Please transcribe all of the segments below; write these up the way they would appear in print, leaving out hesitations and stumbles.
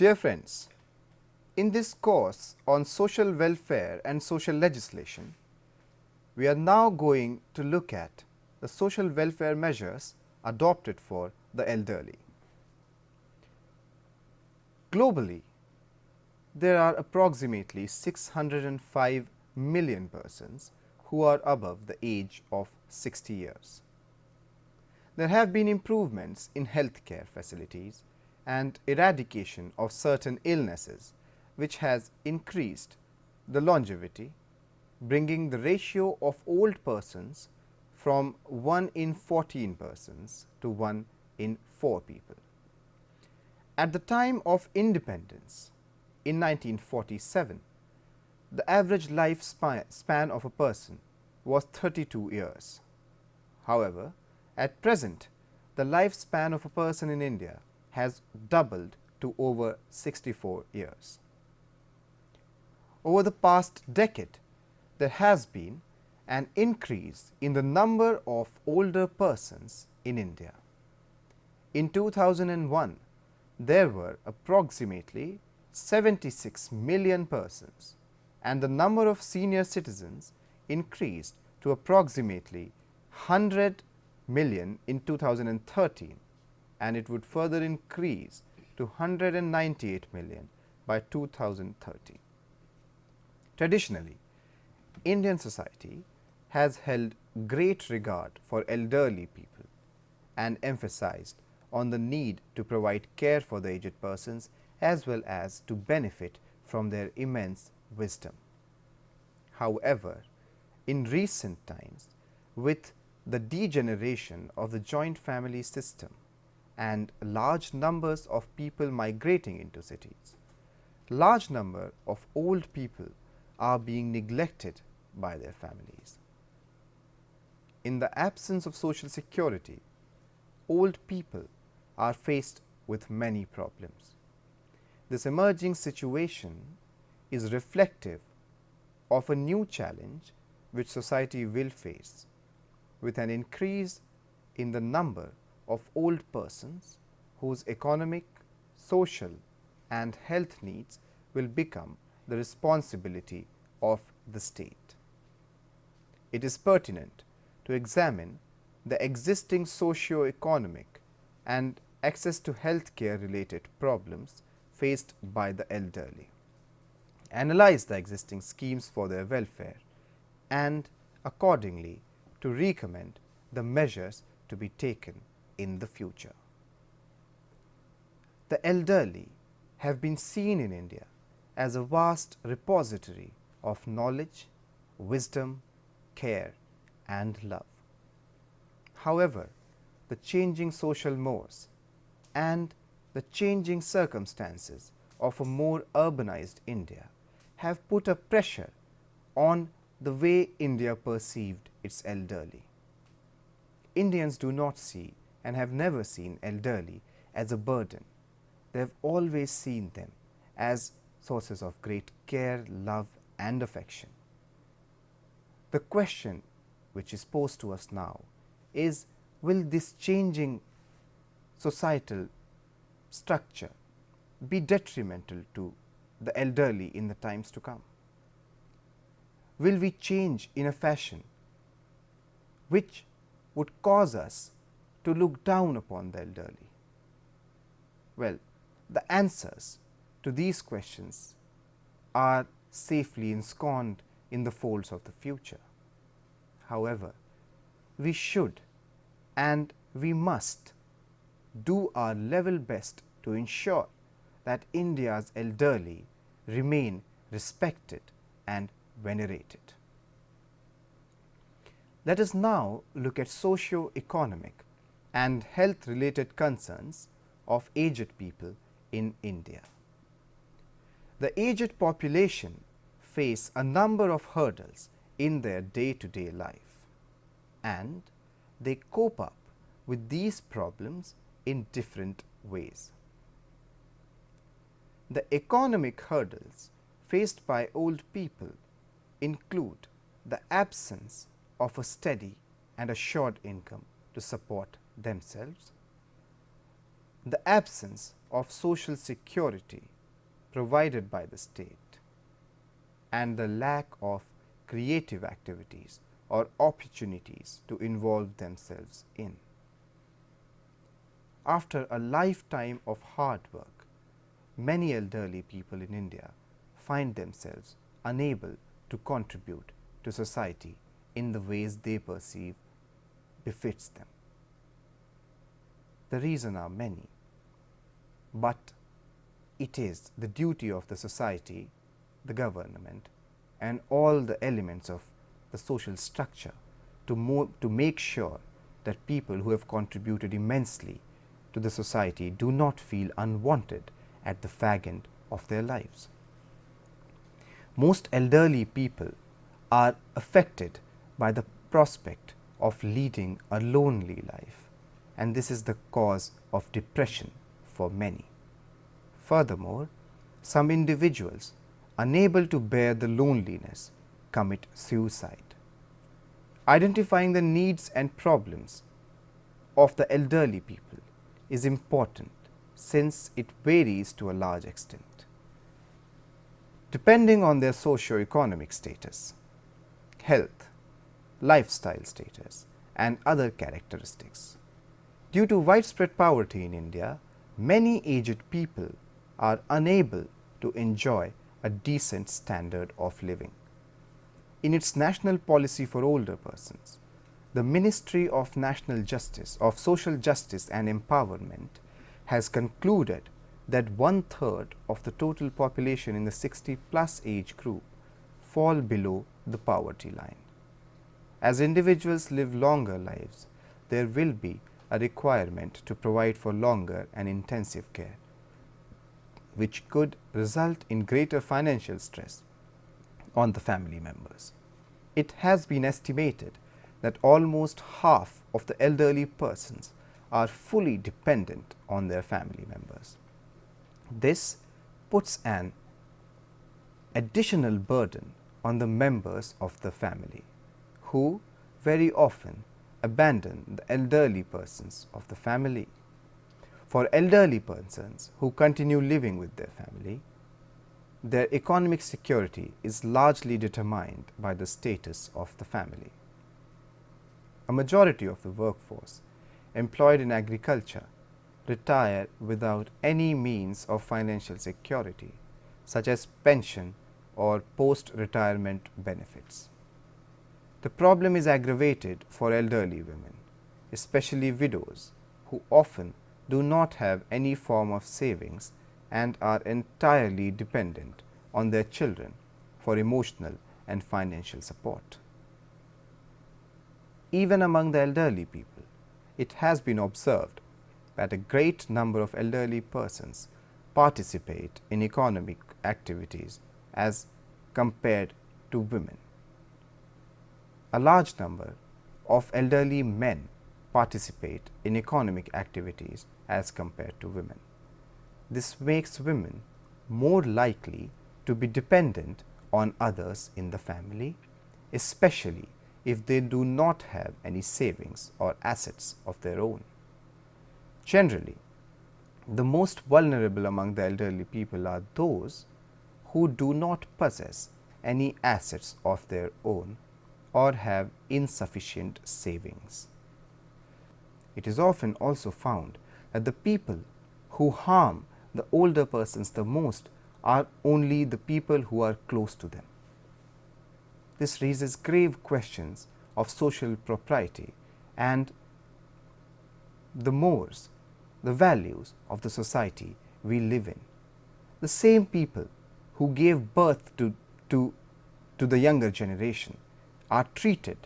Dear friends, in this course on social welfare and social legislation, we are now going to look at the social welfare measures adopted for the elderly. Globally, there are approximately 605 million persons who are above the age of 60 years. There have been improvements in healthcare facilities and eradication of certain illnesses, which has increased the longevity, bringing the ratio of old persons from 1 in 14 persons to 1 in 4 people. At the time of independence in 1947, the average lifespan of a person was 32 years. However, at present, the lifespan of a person in India has doubled to over 64 years. Over the past decade, there has been an increase in the number of older persons in India. In 2001, there were approximately 76 million persons, and the number of senior citizens increased to approximately 100 million in 2013, and it would further increase to 198 million by 2030. Traditionally, Indian society has held great regard for elderly people and emphasized on the need to provide care for the aged persons as well as to benefit from their immense wisdom. However, in recent times, with the degeneration of the joint family system and large numbers of people migrating into cities, large number of old people are being neglected by their families. In the absence of social security, old people are faced with many problems. This emerging situation is reflective of a new challenge which society will face, with an increase in the number of old persons whose economic, social and health needs will become the responsibility of the state. It is pertinent to examine the existing socio-economic and access to healthcare related problems faced by the elderly, analyze the existing schemes for their welfare, and accordingly to recommend the measures to be taken in the future. The elderly have been seen in India as a vast repository of knowledge, wisdom, care and love. However, the changing social mores and the changing circumstances of a more urbanized India have put a pressure on the way India perceived its elderly. Indians do not see and have never seen elderly as a burden. They have always seen them as sources of great care, love and affection. The question which is posed to us now is, will this changing societal structure be detrimental to the elderly in the times to come? Will we change in a fashion which would cause us to look down upon the elderly? Well, the answers to these questions are safely ensconced in the folds of the future. However, we should and we must do our level best to ensure that India's elderly remain respected and venerated. Let us now look at socio-economic and health related concerns of aged people in India. The aged population face a number of hurdles in their day-to-day life, and they cope up with these problems in different ways. The economic hurdles faced by old people include the absence of a steady and assured income to support themselves, the absence of social security provided by the state and the lack of creative activities or opportunities to involve themselves in. After a lifetime of hard work, many elderly people in India find themselves unable to contribute to society in the ways they perceive befits them. The reasons are many, but it is the duty of the society, the government, and all the elements of the social structure to make sure that people who have contributed immensely to the society do not feel unwanted at the fag end of their lives. Most elderly people are affected by the prospect of leading a lonely life, and this is the cause of depression for many. Furthermore, some individuals, unable to bear the loneliness, commit suicide. Identifying the needs and problems of the elderly people is important since it varies to a large extent, depending on their socio-economic status, health, lifestyle status, and other characteristics. Due to widespread poverty in India, many aged people are unable to enjoy a decent standard of living. In its national policy for older persons, the Ministry of National Justice, of Social Justice and Empowerment has concluded that 1/3 of the total population in the 60+ age group fall below the poverty line. As individuals live longer lives, there will be a requirement to provide for longer and intensive care, which could result in greater financial stress on the family members. It has been estimated that almost half of the elderly persons are fully dependent on their family members. This puts an additional burden on the members of the family, who very often abandon the elderly persons of the family. For elderly persons who continue living with their family, their economic security is largely determined by the status of the family. A majority of the workforce employed in agriculture retire without any means of financial security, such as pension or post-retirement benefits. The problem is aggravated for elderly women, especially widows, who often do not have any form of savings and are entirely dependent on their children for emotional and financial support. Even among the elderly people, it has been observed that a great number of elderly persons participate in economic activities as compared to women. A large number of elderly men participate in economic activities as compared to women. This makes women more likely to be dependent on others in the family, especially if they do not have any savings or assets of their own. Generally, the most vulnerable among the elderly people are those who do not possess any assets of their own or have insufficient savings. It is often also found that the people who harm the older persons the most are only the people who are close to them. This raises grave questions of social propriety and the mores, the values of the society we live in. The same people who gave birth to the younger generation are treated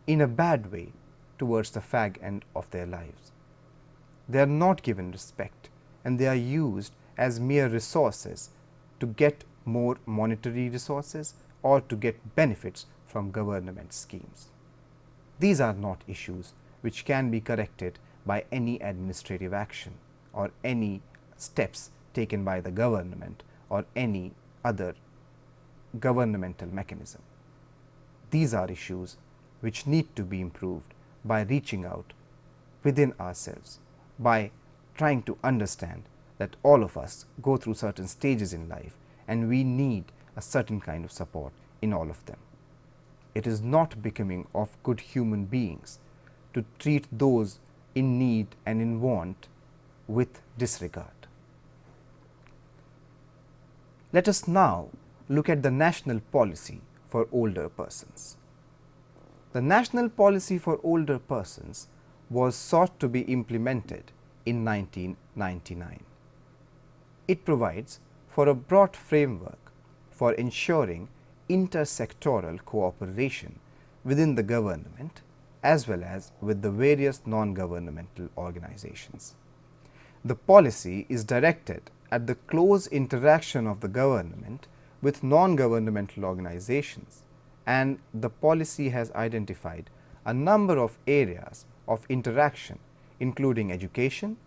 in a bad way towards the fag end of their lives. They are not given respect and they are used as mere resources to get more monetary resources or to get benefits from government schemes. These are not issues which can be corrected by any administrative action or any steps taken by the government or any other governmental mechanism. These are issues which need to be improved by reaching out within ourselves, by trying to understand that all of us go through certain stages in life and we need a certain kind of support in all of them. It is not becoming of good human beings to treat those in need and in want with disregard. Let us now look at the national policy for older persons. The national policy for older persons was sought to be implemented in 1999. It provides for a broad framework for ensuring intersectoral cooperation within the government as well as with the various non-governmental organizations. The policy is directed at the close interaction of the government with non-governmental organizations, and the policy has identified a number of areas of interaction including education,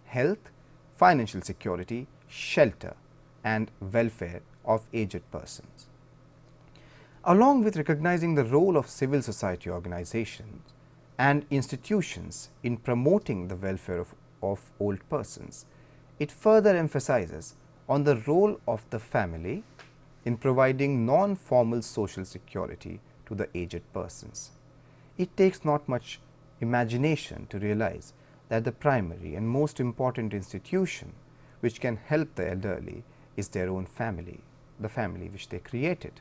health, financial security, shelter and welfare of aged persons. Along with recognizing the role of civil society organizations and institutions in promoting the welfare of old persons, it further emphasizes on the role of the family in providing non-formal social security to the aged persons. It takes not much imagination to realize that the primary and most important institution which can help the elderly is their own family, the family which they created.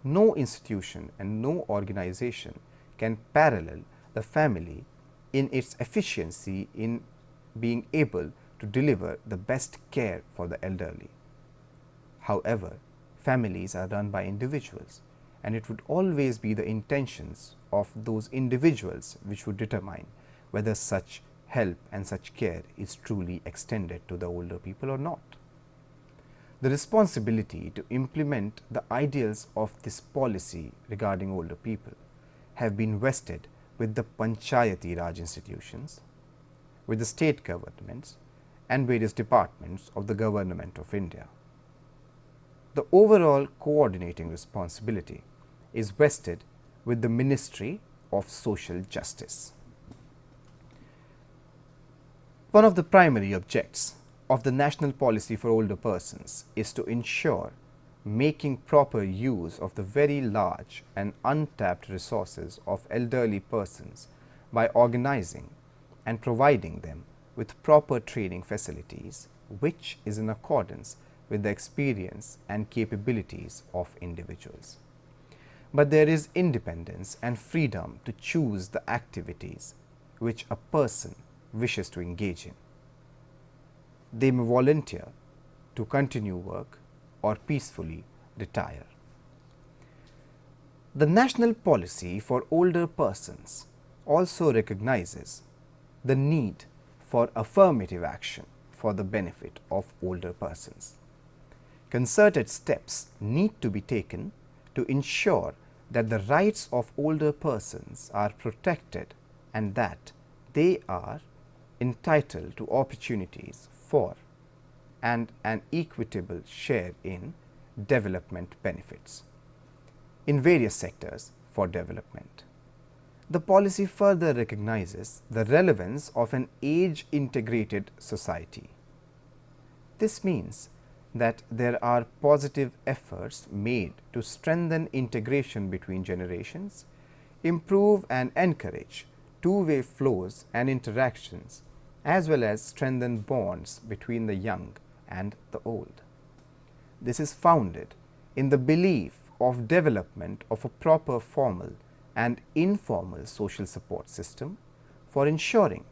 No institution and no organization can parallel the family in its efficiency in being able to deliver the best care for the elderly. However, families are run by individuals, and it would always be the intentions of those individuals which would determine whether such help and such care is truly extended to the older people or not. The responsibility to implement the ideals of this policy regarding older people have been vested with the Panchayati Raj institutions, with the state governments and various departments of the Government of India. The overall coordinating responsibility is vested with the Ministry of Social Justice. One of the primary objects of the national policy for older persons is to ensure making proper use of the very large and untapped resources of elderly persons by organizing and providing them with proper training facilities, which is in accordance with the experience and capabilities of individuals. But there is independence and freedom to choose the activities which a person wishes to engage in. They may volunteer to continue work or peacefully retire. The national policy for older persons also recognizes the need for affirmative action for the benefit of older persons. Concerted steps need to be taken to ensure that the rights of older persons are protected and that they are entitled to opportunities for and an equitable share in development benefits in various sectors for development. The policy further recognizes the relevance of an age-integrated society. This means that there are positive efforts made to strengthen integration between generations, improve and encourage two-way flows and interactions, as well as strengthen bonds between the young and the old. This is founded in the belief of development of a proper formal and informal social support system for ensuring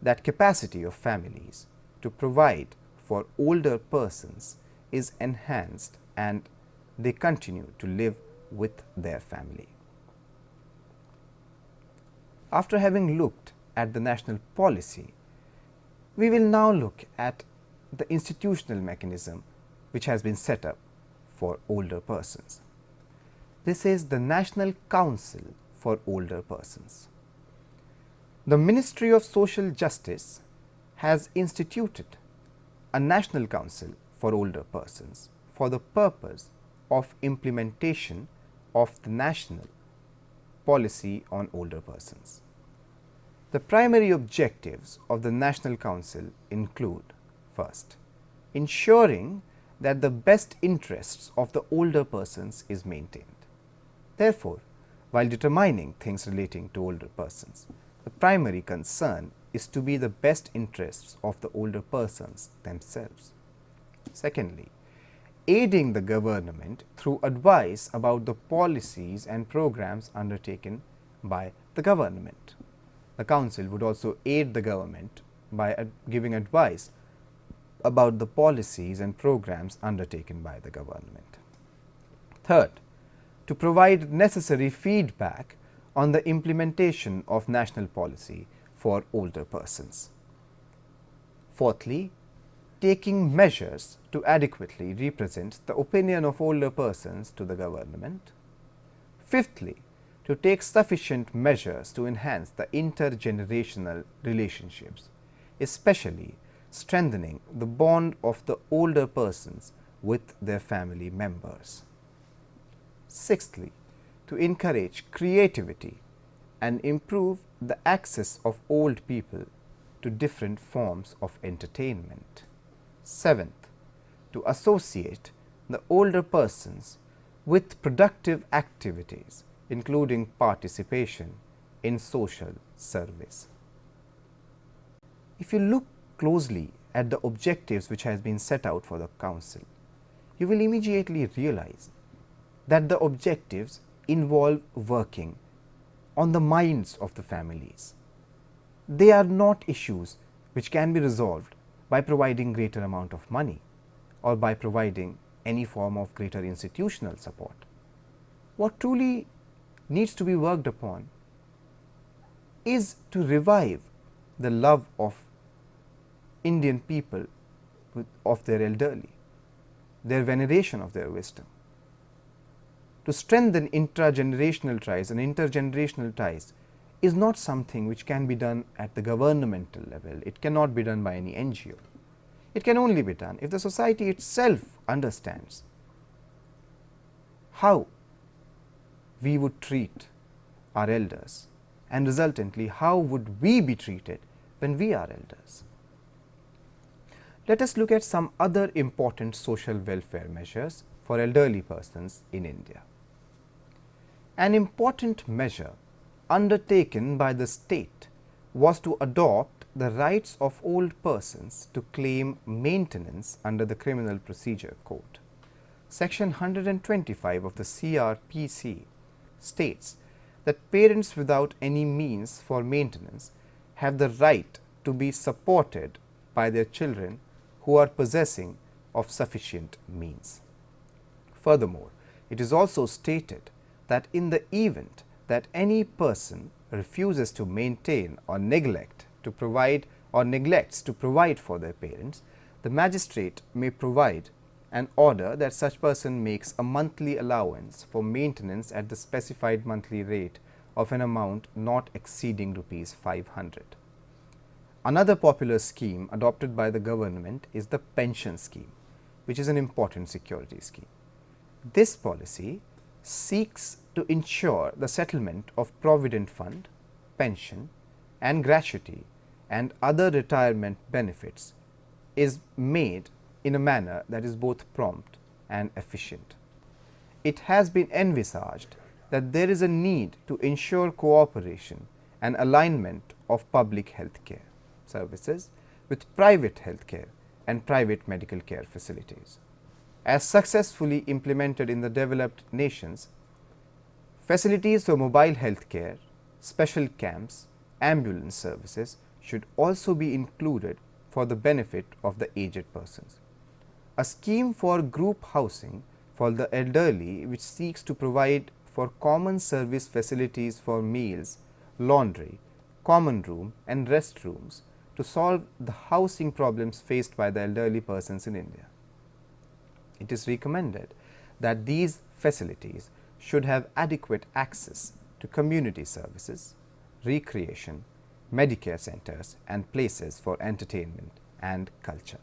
that capacity of families to provide for older persons is enhanced and they continue to live with their family. After having looked at the national policy, we will now look at the institutional mechanism which has been set up for older persons. This is the National Council for Older Persons. The Ministry of Social Justice has instituted a National Council for Older Persons for the purpose of implementation of the national policy on older persons. The primary objectives of the National Council include: first, ensuring that the best interests of the older persons is maintained. Therefore, while determining things relating to older persons, the primary concern is to be the best interests of the older persons themselves. Secondly, aiding the government through advice about the policies and programs undertaken by the government. The Council would also aid the government by giving advice about the policies and programs undertaken by the government. Third, to provide necessary feedback on the implementation of national policy for older persons. Fourthly, taking measures to adequately represent the opinion of older persons to the government. Fifthly, to take sufficient measures to enhance the intergenerational relationships, especially strengthening the bond of the older persons with their family members. Sixthly, to encourage creativity and improve the access of old people to different forms of entertainment. Seventh, to associate the older persons with productive activities, including participation in social service. If you look closely at the objectives which has been set out for the Council, you will immediately realize that the objectives involve working on the minds of the families. They are not issues which can be resolved by providing greater amount of money or by providing any form of greater institutional support. What truly needs to be worked upon is to revive the love of Indian people of their elderly, their veneration of their wisdom, to strengthen intragenerational ties, and intergenerational ties is not something which can be done at the governmental level. It cannot be done by any NGO. It can only be done if the society itself understands how we would treat our elders, and resultantly how would we be treated when we are elders. Let us look at some other important social welfare measures for elderly persons in India. An important measure undertaken by the state was to adopt the rights of old persons to claim maintenance under the Criminal Procedure Code. Section 125 of the CRPC states that parents without any means for maintenance have the right to be supported by their children who are possessing of sufficient means. Furthermore, it is also stated that in the event that any person refuses to maintain or neglects to provide for their parents, the magistrate may provide an order that such person makes a monthly allowance for maintenance at the specified monthly rate of an amount not exceeding Rs 500. Another popular scheme adopted by the government is the pension scheme, which is an important security scheme. This policy seeks to ensure the settlement of provident fund, pension and gratuity and other retirement benefits is made in a manner that is both prompt and efficient. It has been envisaged that there is a need to ensure cooperation and alignment of public health care services with private health care and private medical care facilities. As successfully implemented in the developed nations, facilities for mobile health care, special camps, ambulance services should also be included for the benefit of the aged persons. A scheme for group housing for the elderly, which seeks to provide for common service facilities for meals, laundry, common room and restrooms to solve the housing problems faced by the elderly persons in India. It is recommended that these facilities should have adequate access to community services, recreation, Medicare centers and places for entertainment and culture.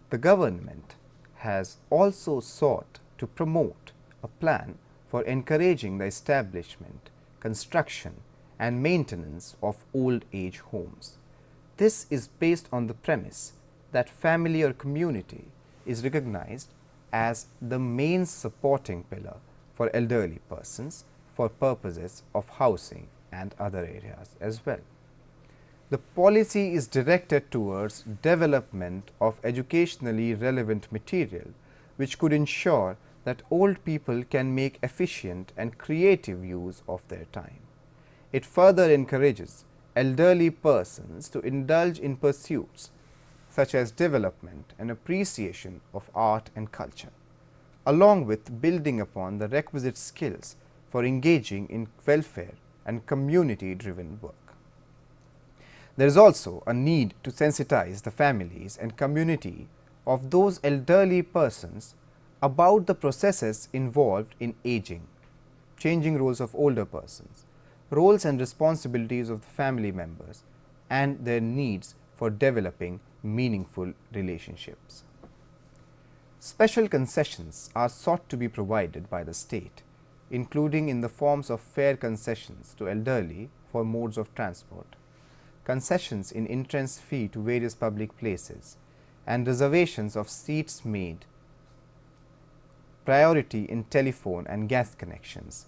The government has also sought to promote a plan for encouraging the establishment, construction and maintenance of old age homes. This is based on the premise that family or community is recognized as the main supporting pillar for elderly persons for purposes of housing and other areas as well. The policy is directed towards development of educationally relevant material which could ensure that old people can make efficient and creative use of their time. It further encourages elderly persons to indulge in pursuits such as development and appreciation of art and culture, along with building upon the requisite skills for engaging in welfare and community-driven work. There is also a need to sensitize the families and community of those elderly persons about the processes involved in aging, changing roles of older persons, roles and responsibilities of the family members, and their needs for developing meaningful relationships. Special concessions are sought to be provided by the state, including in the forms of fare concessions to elderly for modes of transport, concessions in entrance fee to various public places, and reservations of seats made, priority in telephone and gas connections.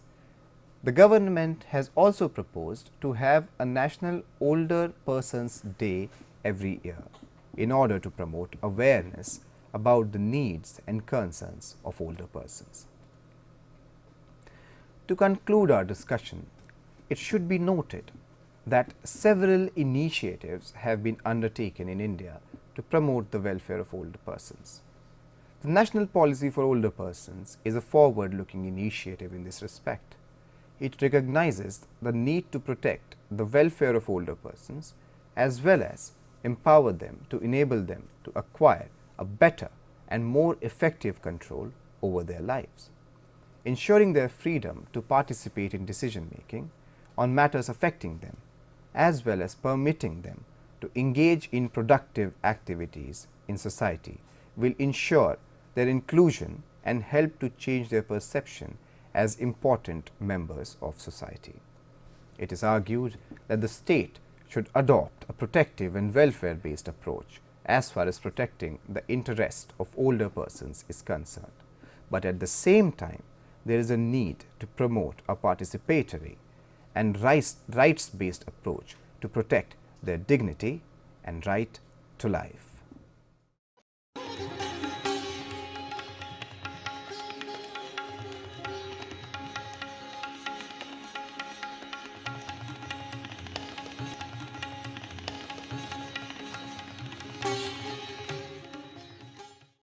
The government has also proposed to have a National Older Persons Day every year in order to promote awareness about the needs and concerns of older persons. To conclude our discussion, it should be noted that several initiatives have been undertaken in India to promote the welfare of older persons. The National Policy for Older Persons is a forward-looking initiative in this respect. It recognizes the need to protect the welfare of older persons as well as empower them to enable them to acquire a better and more effective control over their lives, ensuring their freedom to participate in decision-making on matters affecting them, as well as permitting them to engage in productive activities in society will ensure their inclusion and help to change their perception as important members of society. It is argued that the state should adopt a protective and welfare-based approach as far as protecting the interest of older persons is concerned, but at the same time there is a need to promote a participatory and rights-based approach to protect their dignity and right to life.